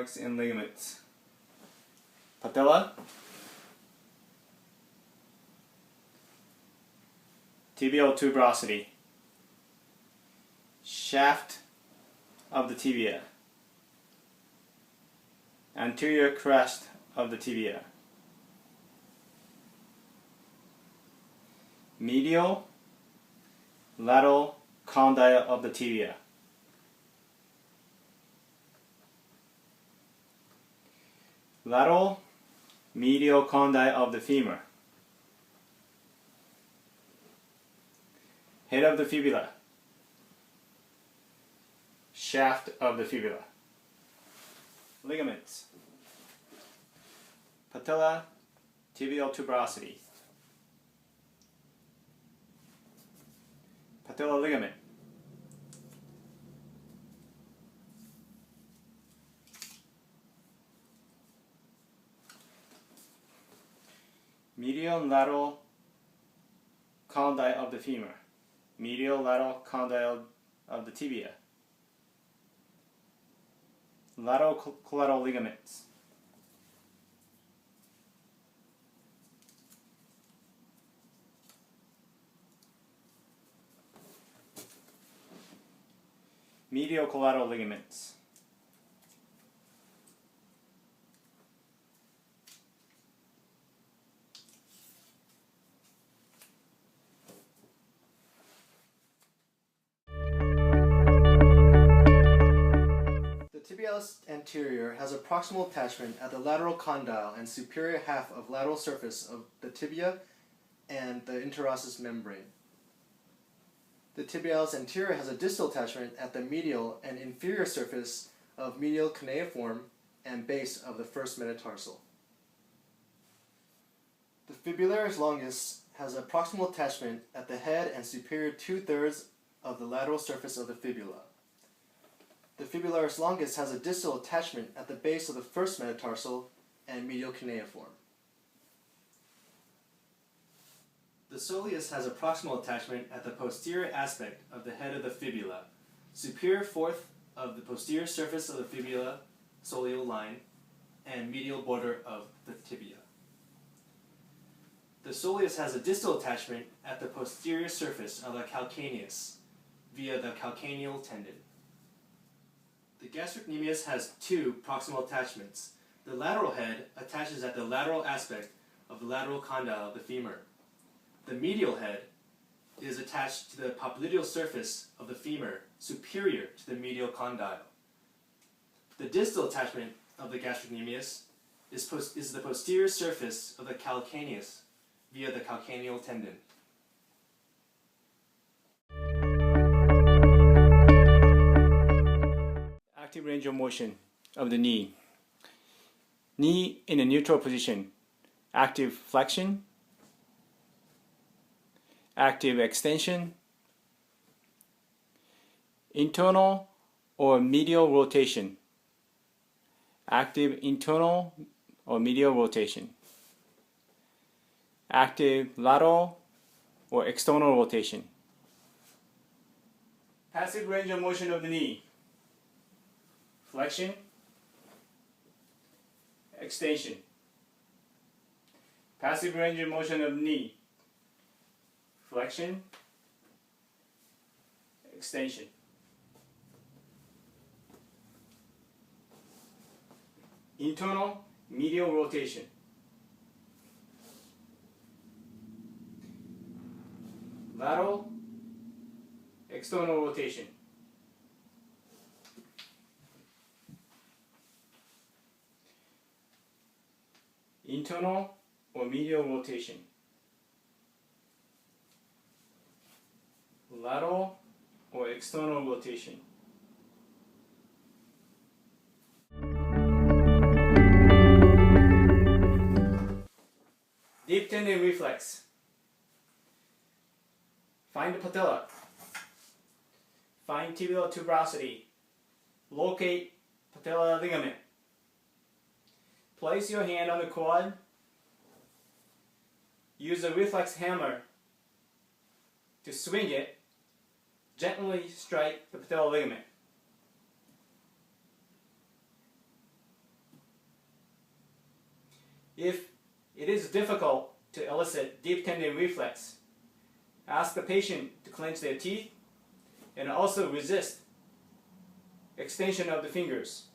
marks and ligaments. Patella, tibial tuberosity, shaft of the tibia, anterior crest of the tibia, medial, lateral condyle of the tibia, lateral medial condyle of the femur, head of the fibula, shaft of the fibula. Ligaments. Patella, tibial tuberosity. Patella ligament. Medial and lateral condyle of the femur. Medial lateral condyle of the tibia. Lateral collateral ligaments. Medial collateral ligaments. The tibialis anterior has a proximal attachment at the lateral condyle and superior half of lateral surface of the tibia and the interosseous membrane. The tibialis anterior has a distal attachment at the medial and inferior surface of medial cuneiform and base of the first metatarsal. The fibularis longus has a proximal attachment at the head and superior 2/3 of the lateral surface of the fibula. The fibularis longus has a distal attachment at the base of the first metatarsal and medial cuneiform. The soleus has a proximal attachment at the posterior aspect of the head of the fibula, superior fourth of the posterior surface of the fibula soleal line, and medial border of the tibia. The soleus has a distal attachment at the posterior surface of the calcaneus via the calcaneal tendon. The gastrocnemius has two proximal attachments. The lateral head attaches at the lateral aspect of the lateral condyle of the femur. The medial head is attached to the popliteal surface of the femur, superior to the medial condyle. The distal attachment of the gastrocnemius is the posterior surface of the calcaneus via the calcaneal tendon. Active range of motion of the knee. Knee in a neutral position. Active flexion, active extension, internal or medial rotation, active internal or medial rotation, active lateral or external rotation. Passive range of motion of the knee. Flexion, extension. Passive range of motion of the knee. Flexion, extension. Internal medial rotation. Lateral external rotation. Internal or medial rotation. Lateral or external rotation. Deep tendon reflex. Find the patella. Find tibial tuberosity. Locate patella ligament. Place your hand on the quad. Use a reflex hammer to swing it. Gently strike the patella ligament. If it is difficult to elicit deep tendon reflex, ask the patient to clench their teeth and also resist extension of the fingers.